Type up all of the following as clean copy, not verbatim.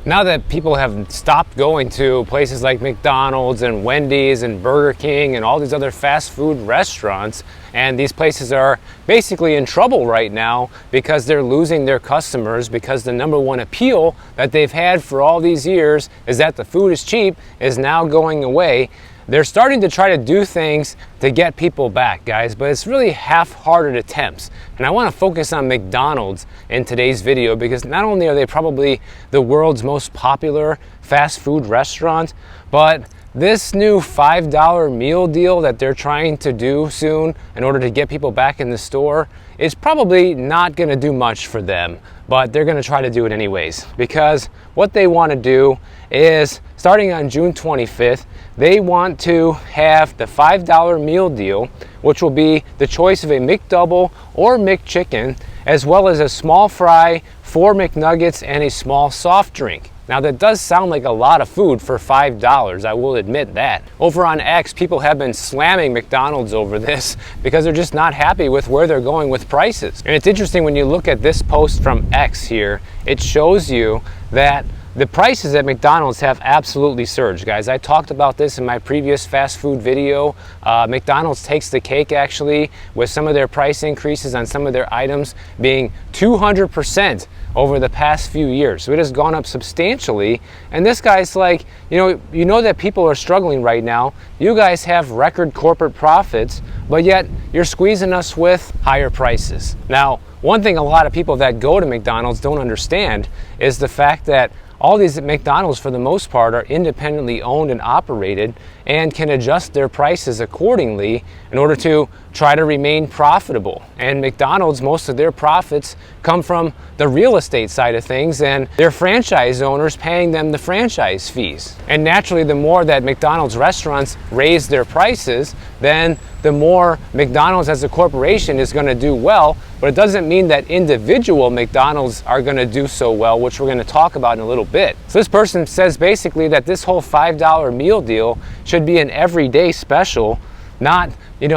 Now that people have stopped going to places like McDonald's and Wendy's and Burger King and all these other fast food restaurants, and these places are basically in trouble right now because they're losing their customers, because the number one appeal that they've had for all these years is that the food is cheap is now going away. They're starting to try to do things to get people back, guys, but it's really half-hearted attempts. And I want to focus on McDonald's in today's video because not only are they probably the world's most popular fast food restaurant, but this new $5 meal deal that they're trying to do soon in order to get people back in the store is probably not going to do much for them, but they're going to try to do it anyways, because what they want to do is, starting on June 25th, they want to have the $5 meal deal, which will be the choice of a McDouble or McChicken, as well as a small fry, 4 McNuggets, and a small soft drink. Now that does sound like a lot of food for $5, I will admit that. Over on X, people have been slamming McDonald's over this because they're just not happy with where they're going with prices. And it's interesting when you look at this post from X here, it shows you that the prices at McDonald's have absolutely surged, guys. I talked about this in my previous fast food video. McDonald's takes the cake actually with some of their price increases on some of their items being 200% over the past few years. So it has gone up substantially. And this guy's like, you know that people are struggling right now. You guys have record corporate profits, but yet you're squeezing us with higher prices. Now, one thing a lot of people that go to McDonald's don't understand is the fact that all these McDonald's, for the most part, are independently owned and operated and can adjust their prices accordingly in order to try to remain profitable. And McDonald's, most of their profits come from the real estate side of things and their franchise owners paying them the franchise fees. And naturally, the more that McDonald's restaurants raise their prices, then the more McDonald's as a corporation is going to do well, but it doesn't mean that individual McDonald's are going to do so well, which we're going to talk about in a little bit. So this person says basically that this whole $5 meal deal should be an everyday special, not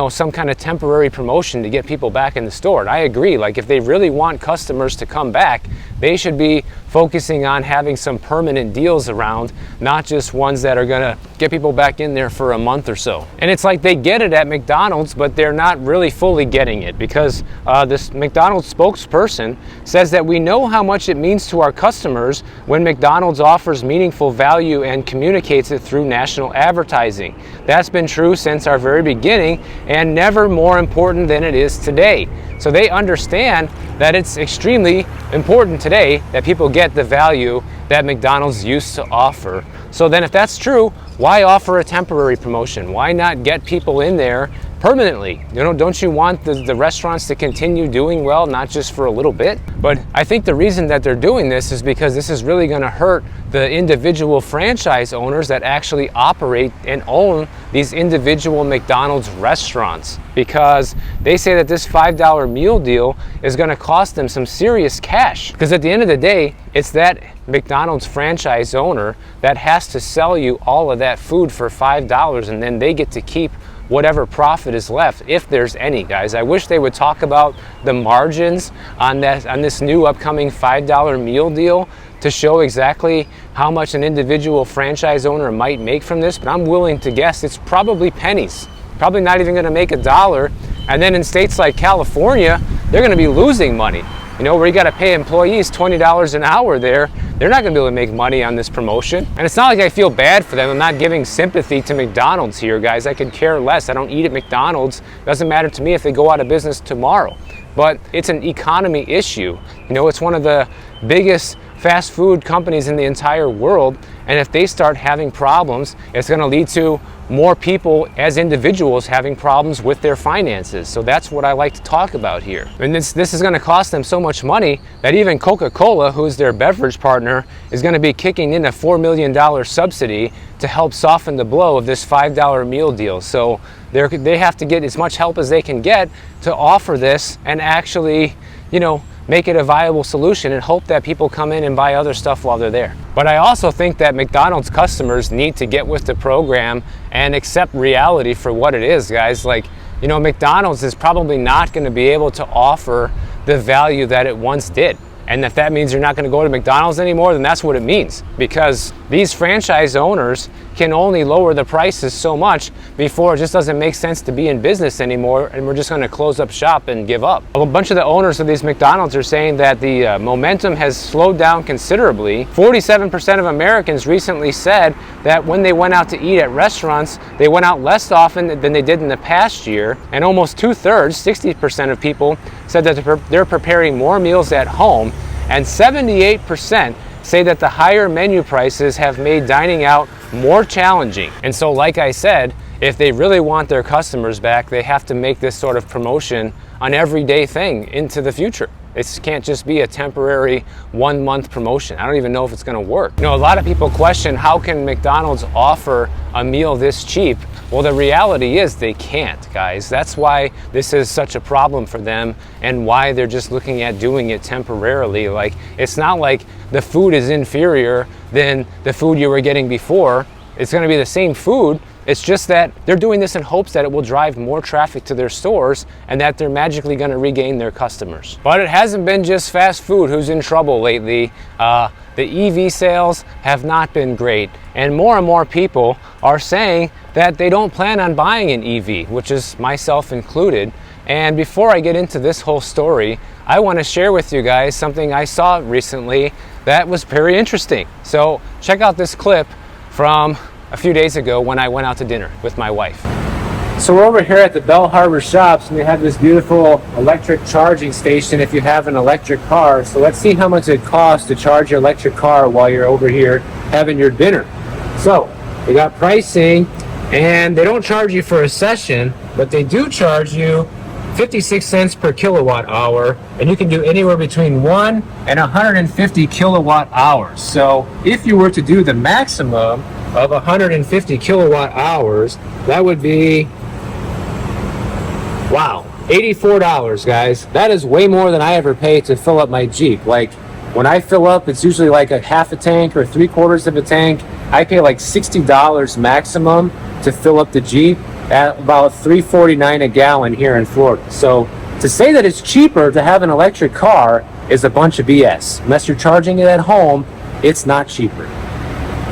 some kind of temporary promotion to get people back in the store. And I agree, like if they really want customers to come back, they should be focusing on having some permanent deals around, not just ones that are gonna get people back in there for a month or so. And it's like they get it at McDonald's, but they're not really fully getting it, because this McDonald's spokesperson says that we know how much it means to our customers when McDonald's offers meaningful value and communicates it through national advertising. That's been true since our very beginning and never more important than it is today. So they understand that it's extremely important today that people get the value that McDonald's used to offer. So then if that's true, why offer a temporary promotion? Why not get people in there permanently? Don't you want the restaurants to continue doing well, not just for a little bit? But I think the reason that they're doing this is because this is really going to hurt the individual franchise owners that actually operate and own these individual McDonald's restaurants, because they say that this $5 meal deal is going to cost them some serious cash. Because at the end of the day, it's that McDonald's franchise owner that has to sell you all of that food for $5, and then they get to keep whatever profit is left, if there's any, guys. I wish they would talk about the margins on this new upcoming $5 meal deal to show exactly how much an individual franchise owner might make from this, but I'm willing to guess it's probably pennies. Probably not even gonna make $1. And then in states like California, they're gonna be losing money. Where you gotta pay employees $20 an hour there, they're not gonna be able to make money on this promotion. And it's not like I feel bad for them. I'm not giving sympathy to McDonald's here, guys. I could care less. I don't eat at McDonald's. It doesn't matter to me if they go out of business tomorrow. But it's an economy issue. It's one of the biggest fast food companies in the entire world, and if they start having problems, it's going to lead to more people as individuals having problems with their finances. So that's what I like to talk about here. And this is going to cost them so much money that even Coca-Cola, who's their beverage partner, is going to be kicking in a $4 million subsidy to help soften the blow of this $5 meal deal. So they have to get as much help as they can get to offer this and actually, make it a viable solution and hope that people come in and buy other stuff while they're there. But I also think that McDonald's customers need to get with the program and accept reality for what it is, guys. Like, McDonald's is probably not going to be able to offer the value that it once did. And if that means you're not going to go to McDonald's anymore, then that's what it means, because these franchise owners can only lower the prices so much before it just doesn't make sense to be in business anymore, and we're just going to close up shop and give up. A bunch of the owners of these McDonald's are saying that the momentum has slowed down considerably. 47% of Americans recently said that when they went out to eat at restaurants, they went out less often than they did in the past year, and almost 2/3, 60% of people, said that they're preparing more meals at home, and 78% say that the higher menu prices have made dining out more challenging. And so, like I said, if they really want their customers back, they have to make this sort of promotion an everyday thing into the future. It can't just be a temporary 1 month promotion. I don't even know if it's going to work. You know, a lot of people question, how can McDonald's offer a meal this cheap? Well, the reality is they can't, guys. That's why this is such a problem for them, and why they're just looking at doing it temporarily. Like, it's not like the food is inferior than the food you were getting before. It's going to be the same food. It's just that they're doing this in hopes that it will drive more traffic to their stores and that they're magically going to regain their customers. But it hasn't been just fast food who's in trouble lately. The EV sales have not been great, and more people are saying that they don't plan on buying an EV, which is myself included. And before I get into this whole story, I want to share with you guys something I saw recently that was very interesting. So check out this clip from a few days ago when I went out to dinner with my wife. So we're over here at the Bell Harbor Shops, and they have this beautiful electric charging station if you have an electric car. So let's see how much it costs to charge your electric car while you're over here having your dinner. So we got pricing, and they don't charge you for a session, but they do charge you 56 cents per kilowatt hour, and you can do anywhere between 1 and 150 kilowatt hours. So if you were to do the maximum of 150 kilowatt hours, that would be, wow, $84, guys. That is way more than I ever pay to fill up my Jeep. Like, when I fill up, it's usually like a half a tank or 3/4 of a tank. I pay like $60 maximum to fill up the Jeep, at about $3.49 a gallon here in Florida. So to say that it's cheaper to have an electric car is a bunch of BS. Unless you're charging it at home, it's not cheaper.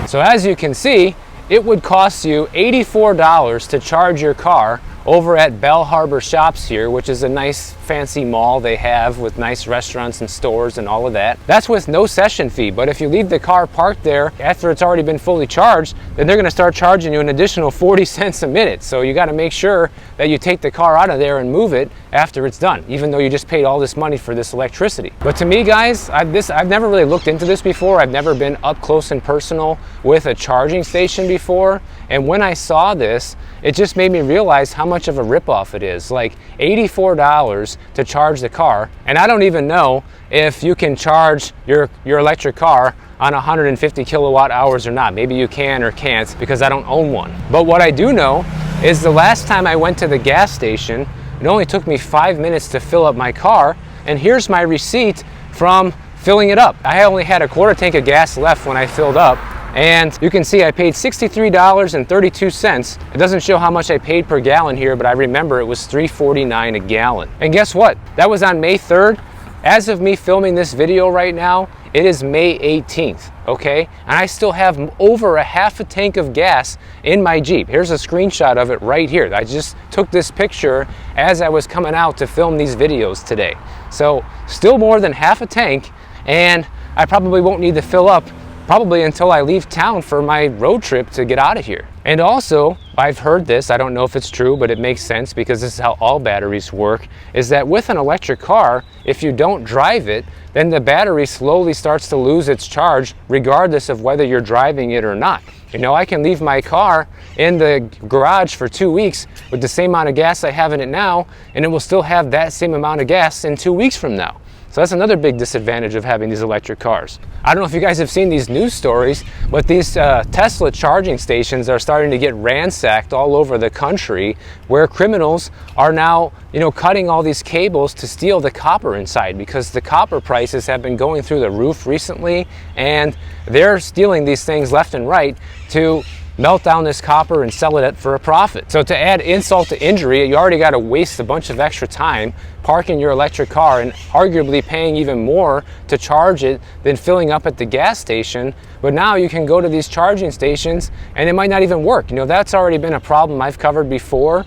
So as you can see, it would cost you $84 to charge your car over at Bell Harbor Shops here, which is a nice fancy mall they have with nice restaurants and stores and all of that. That's with no session fee, but if you leave the car parked there after it's already been fully charged, then they're gonna start charging you an additional 40 cents a minute. So you gotta make sure that you take the car out of there and move it after it's done, even though you just paid all this money for this electricity. But to me, guys, I've never really looked into this before. I've never been up close and personal with a charging station before. And when I saw this, it just made me realize how much of a ripoff it is. Like $84 to charge the car, and I don't even know if you can charge your electric car on 150 kilowatt hours or not. Maybe you can or can't, because I don't own one. But what I do know is the last time I went to the gas station, it only took me 5 minutes to fill up my car, and here's my receipt from filling it up. I only had a quarter tank of gas left when I filled up, and you can see I paid $63.32. It doesn't show how much I paid per gallon here, but I remember it was $3.49 a gallon. And guess what? That was on May 3rd. As of me filming this video right now, it is May 18th, okay? And I still have over a half a tank of gas in my Jeep. Here's a screenshot of it right here. I just took this picture as I was coming out to film these videos today. So still more than half a tank, and I probably won't need to fill up probably until I leave town for my road trip to get out of here. And also, I've heard this, I don't know if it's true, but it makes sense because this is how all batteries work, is that with an electric car, if you don't drive it, then the battery slowly starts to lose its charge regardless of whether you're driving it or not. You know, I can leave my car in the garage for 2 weeks with the same amount of gas I have in it now, and it will still have that same amount of gas in 2 weeks from now. So that's another big disadvantage of having these electric cars. I don't know if you guys have seen these news stories, but these Tesla charging stations are starting to get ransacked all over the country, where criminals are now, you know, cutting all these cables to steal the copper inside, because the copper prices have been going through the roof recently, and they're stealing these things left and right to melt down this copper and sell it for a profit. So to add insult to injury, you already got to waste a bunch of extra time parking your electric car and arguably paying even more to charge it than filling up at the gas station. But now you can go to these charging stations and it might not even work. You know, that's already been a problem I've covered before.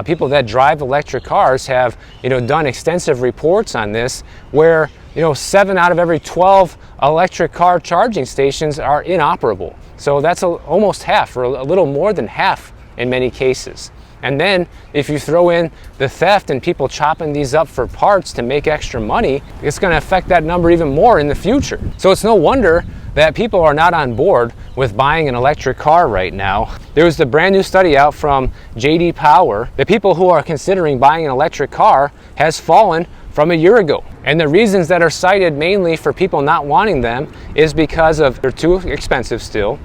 People that drive electric cars have, done extensive reports on this where, 7 out of every 12 electric car charging stations are inoperable. So that's almost half, or a little more than half in many cases. And then if you throw in the theft and people chopping these up for parts to make extra money, it's going to affect that number even more in the future. So it's no wonder that people are not on board with buying an electric car right now. There was a brand new study out from J.D. Power. The people who are considering buying an electric car has fallen from a year ago. And the reasons that are cited mainly for people not wanting them is because of they're too expensive still,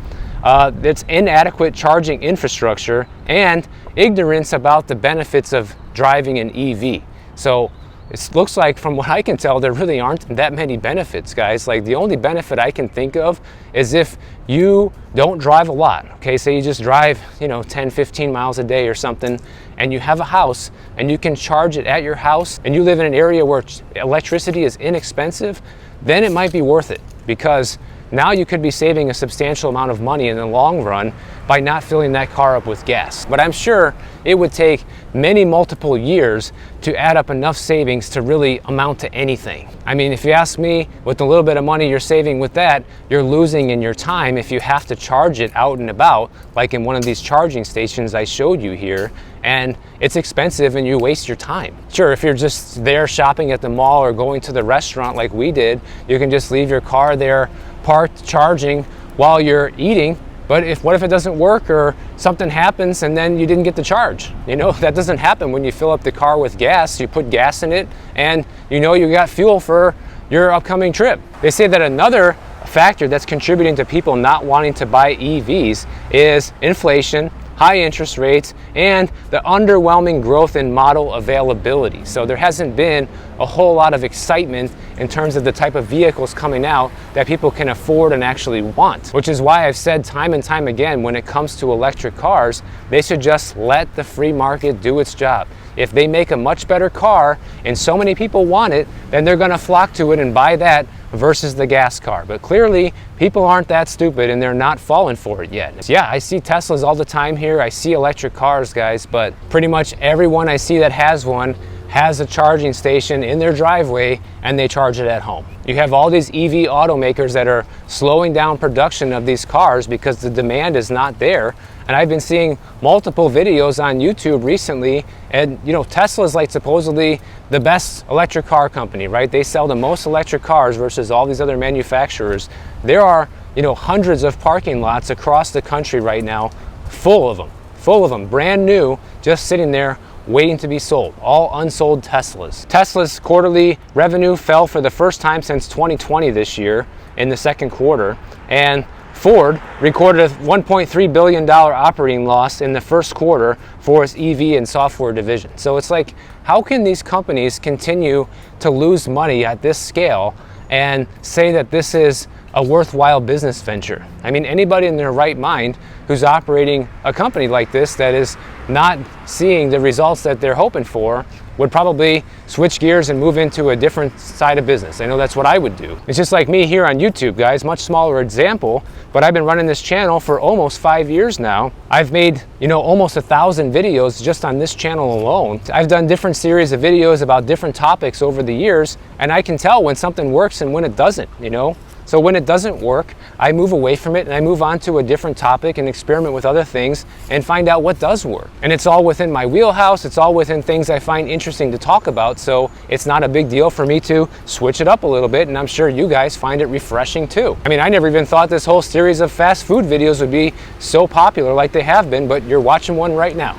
it's inadequate charging infrastructure, and ignorance about the benefits of driving an EV. So it looks like, from what I can tell, there really aren't that many benefits, guys. Like, the only benefit I can think of is if you don't drive a lot. Okay, say you just drive 10, 15 miles a day or something, and you have a house and you can charge it at your house, and you live in an area where electricity is inexpensive, then it might be worth it, because now you could be saving a substantial amount of money in the long run by not filling that car up with gas. But I'm sure it would take many multiple years to add up enough savings to really amount to anything. I mean, if you ask me, with the little bit of money you're saving with that, you're losing in your time if you have to charge it out and about, like in one of these charging stations I showed you here, and it's expensive and you waste your time. Sure, if you're just there shopping at the mall or going to the restaurant like we did, you can just leave your car there parked charging while you're eating. But what if it doesn't work, or something happens and then you didn't get the charge? That doesn't happen when you fill up the car with gas. You put gas in it and you got fuel for your upcoming trip. They say that another factor that's contributing to people not wanting to buy EVs is inflation, high interest rates, and the underwhelming growth in model availability. So there hasn't been a whole lot of excitement in terms of the type of vehicles coming out that people can afford and actually want, which is why I've said time and time again, when it comes to electric cars, they should just let the free market do its job. If they make a much better car and so many people want it, then they're going to flock to it and buy that versus the gas car. But clearly, people aren't that stupid and they're not falling for it yet. Yeah, I see Teslas all the time here. I see electric cars, guys, but pretty much everyone I see that has one has a charging station in their driveway and they charge it at home. You have all these EV automakers that are slowing down production of these cars because the demand is not there. And I've been seeing multiple videos on YouTube recently, and Tesla's like supposedly the best electric car company, right? They sell the most electric cars versus all these other manufacturers. There are hundreds of parking lots across the country right now full of them, brand new, just sitting there waiting to be sold, all unsold Teslas. Tesla's quarterly revenue fell for the first time since 2020 this year in the second quarter, and Ford recorded a $1.3 billion operating loss in the first quarter for its EV and software division. So it's like, how can these companies continue to lose money at this scale and say that this is a worthwhile business venture? I mean, anybody in their right mind who's operating a company like this that is not seeing the results that they're hoping for would probably switch gears and move into a different side of business. I know that's what I would do. It's just like me here on YouTube, guys, much smaller example, but I've been running this channel for almost 5 years now. I've made, almost 1,000 videos just on this channel alone. I've done different series of videos about different topics over the years, and I can tell when something works and when it doesn't, So when it doesn't work, I move away from it and I move on to a different topic and experiment with other things and find out what does work. And it's all within my wheelhouse. It's all within things I find interesting to talk about. So it's not a big deal for me to switch it up a little bit. And I'm sure you guys find it refreshing too. I mean, I never even thought this whole series of fast food videos would be so popular like they have been, but you're watching one right now.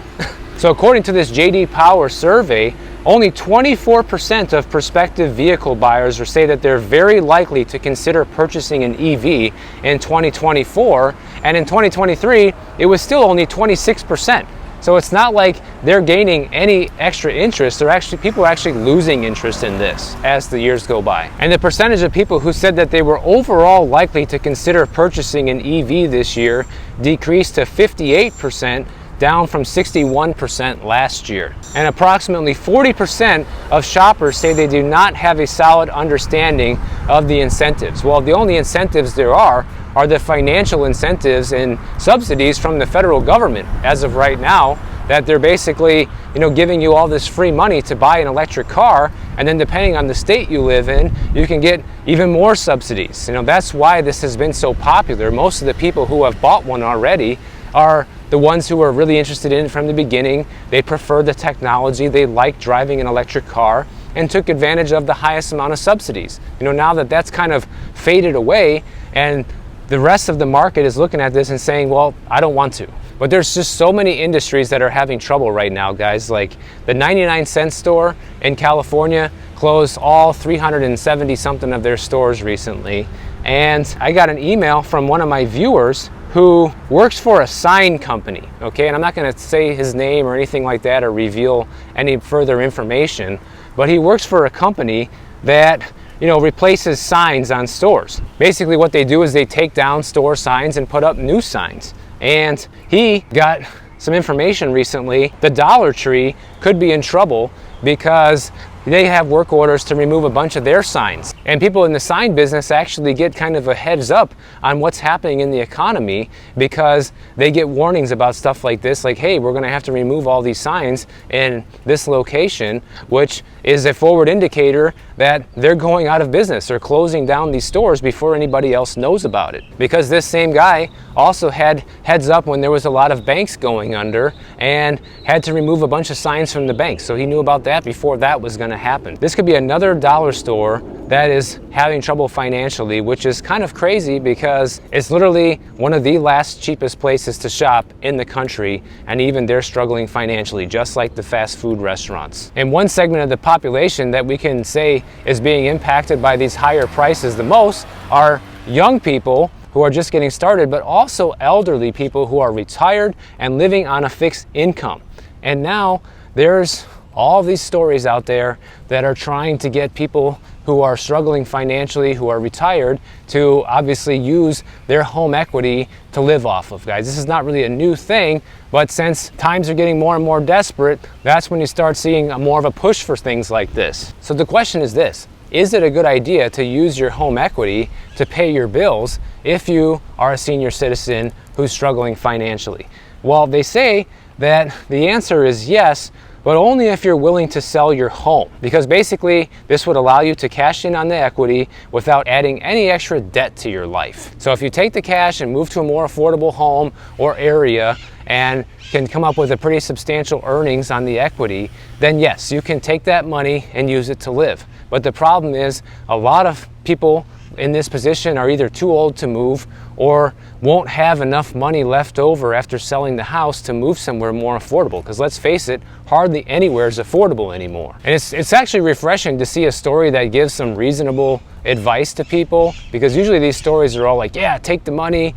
So according to this J.D. Power survey, only 24% of prospective vehicle buyers say that they're very likely to consider purchasing an EV in 2024, and in 2023, it was still only 26%. So it's not like they're gaining any extra interest. People are actually losing interest in this as the years go by. And the percentage of people who said that they were overall likely to consider purchasing an EV this year decreased to 58%, down from 61% last year. And approximately 40% of shoppers say they do not have a solid understanding of the incentives. Well, the only incentives there are the financial incentives and subsidies from the federal government as of right now, that they're basically, giving you all this free money to buy an electric car, and then depending on the state you live in, you can get even more subsidies. That's why this has been so popular. Most of the people who have bought one already are the ones who are really interested in it from the beginning. They prefer the technology, they like driving an electric car, and took advantage of the highest amount of subsidies. Now that that's kind of faded away, and the rest of the market is looking at this and saying, well, I don't want to. But there's just so many industries that are having trouble right now, guys. Like the 99-cent store in California closed all 370 something of their stores recently. And I got an email from one of my viewers who works for a sign company, okay? And I'm not gonna say his name or anything like that or reveal any further information, but he works for a company that replaces signs on stores. Basically what they do is they take down store signs and put up new signs. And he got some information recently. The Dollar Tree could be in trouble because they have work orders to remove a bunch of their signs. And people in the sign business actually get kind of a heads up on what's happening in the economy, because they get warnings about stuff like this, like, hey, we're gonna have to remove all these signs in this location, which is a forward indicator that they're going out of business or closing down these stores before anybody else knows about it. Because this same guy also had heads up when there was a lot of banks going under and had to remove a bunch of signs from the banks. So he knew about that before that was gonna happen. This could be another dollar store that is having trouble financially, which is kind of crazy because it's literally one of the last cheapest places to shop in the country, and even they're struggling financially, just like the fast food restaurants. And one segment of the population that we can say is being impacted by these higher prices the most are young people who are just getting started, but also elderly people who are retired and living on a fixed income. And now there's all these stories out there that are trying to get people who are struggling financially, who are retired, to obviously use their home equity to live off of, guys. This is not really a new thing, but since times are getting more and more desperate, that's when you start seeing more of a push for things like this. So the question is this: is it a good idea to use your home equity to pay your bills if you are a senior citizen who's struggling financially? Well, they say that the answer is yes, but only if you're willing to sell your home, because basically this would allow you to cash in on the equity without adding any extra debt to your life. So if you take the cash and move to a more affordable home or area and can come up with a pretty substantial earnings on the equity, then yes, you can take that money and use it to live. But the problem is a lot of people in this position are either too old to move or won't have enough money left over after selling the house to move somewhere more affordable. Because let's face it, hardly anywhere is affordable anymore. And it's actually refreshing to see a story that gives some reasonable advice to people, because usually these stories are all like, yeah, take the money,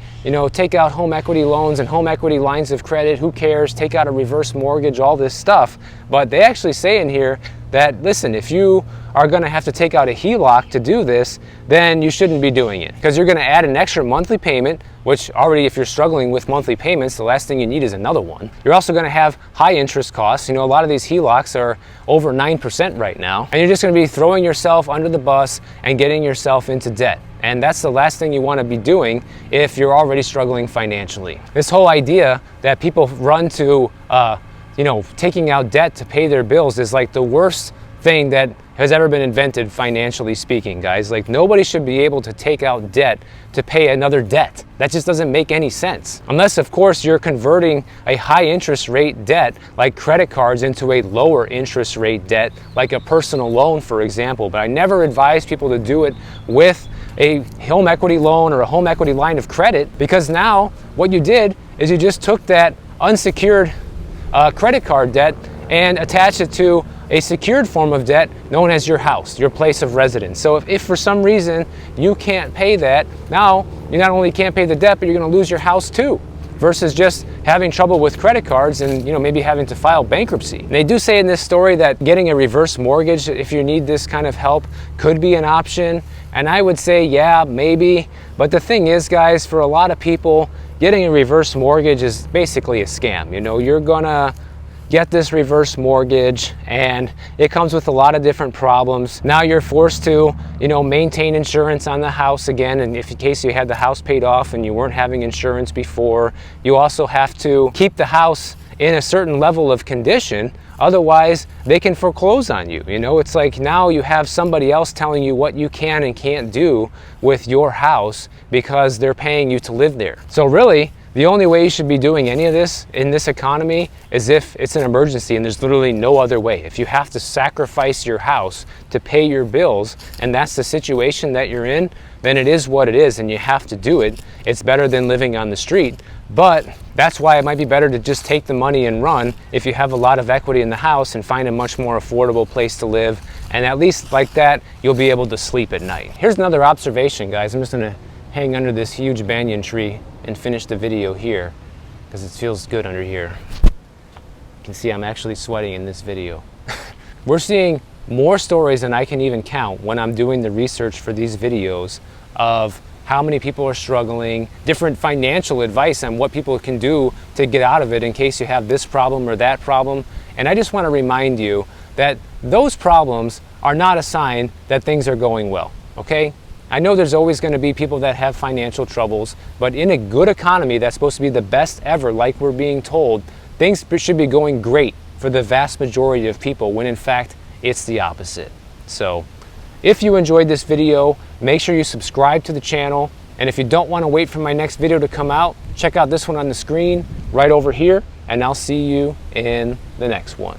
take out home equity loans and home equity lines of credit, who cares, take out a reverse mortgage, all this stuff. But they actually say in here that, listen, if you are going to have to take out a HELOC to do this, then you shouldn't be doing it, because you're going to add an extra monthly payment, which already, if you're struggling with monthly payments, the last thing you need is another one. You're also going to have high interest costs. A lot of these HELOCs are over 9% right now, and you're just going to be throwing yourself under the bus and getting yourself into debt. And that's the last thing you want to be doing if you're already struggling financially. This whole idea that people run to taking out debt to pay their bills is like the worst thing that has ever been invented, financially speaking, guys. Like, nobody should be able to take out debt to pay another debt. That just doesn't make any sense. Unless, of course, you're converting a high interest rate debt like credit cards into a lower interest rate debt, like a personal loan, for example. But I never advise people to do it with a home equity loan or a home equity line of credit, because now what you did is you just took that unsecured credit card debt and attached it to a secured form of debt known as your house, your place of residence. So if for some reason you can't pay that, now you not only can't pay the debt, but you're going to lose your house too. versus just having trouble with credit cards and maybe having to file bankruptcy. And they do say in this story that getting a reverse mortgage, if you need this kind of help, could be an option. And I would say, yeah, maybe. But the thing is, guys, for a lot of people, getting a reverse mortgage is basically a scam. You're gonna get this reverse mortgage and it comes with a lot of different problems. Now you're forced to, maintain insurance on the house again, and if in case you had the house paid off and you weren't having insurance before, you also have to keep the house in a certain level of condition, otherwise they can foreclose on you. It's like now you have somebody else telling you what you can and can't do with your house because they're paying you to live there. So really, the only way you should be doing any of this in this economy is if it's an emergency and there's literally no other way. If you have to sacrifice your house to pay your bills and that's the situation that you're in, then it is what it is and you have to do it. It's better than living on the street. But that's why it might be better to just take the money and run if you have a lot of equity in the house and find a much more affordable place to live. And at least like that, you'll be able to sleep at night. Here's another observation, guys. I'm just gonna hang under this huge banyan tree and finish the video here because it feels good under here. You can see I'm actually sweating in this video. We're seeing more stories than I can even count when I'm doing the research for these videos of how many people are struggling, different financial advice on what people can do to get out of it in case you have this problem or that problem. And I just want to remind you that those problems are not a sign that things are going well, okay? I know there's always going to be people that have financial troubles, but in a good economy that's supposed to be the best ever, like we're being told, things should be going great for the vast majority of people, when in fact it's the opposite. So if you enjoyed this video, make sure you subscribe to the channel, and if you don't want to wait for my next video to come out, check out this one on the screen right over here, and I'll see you in the next one.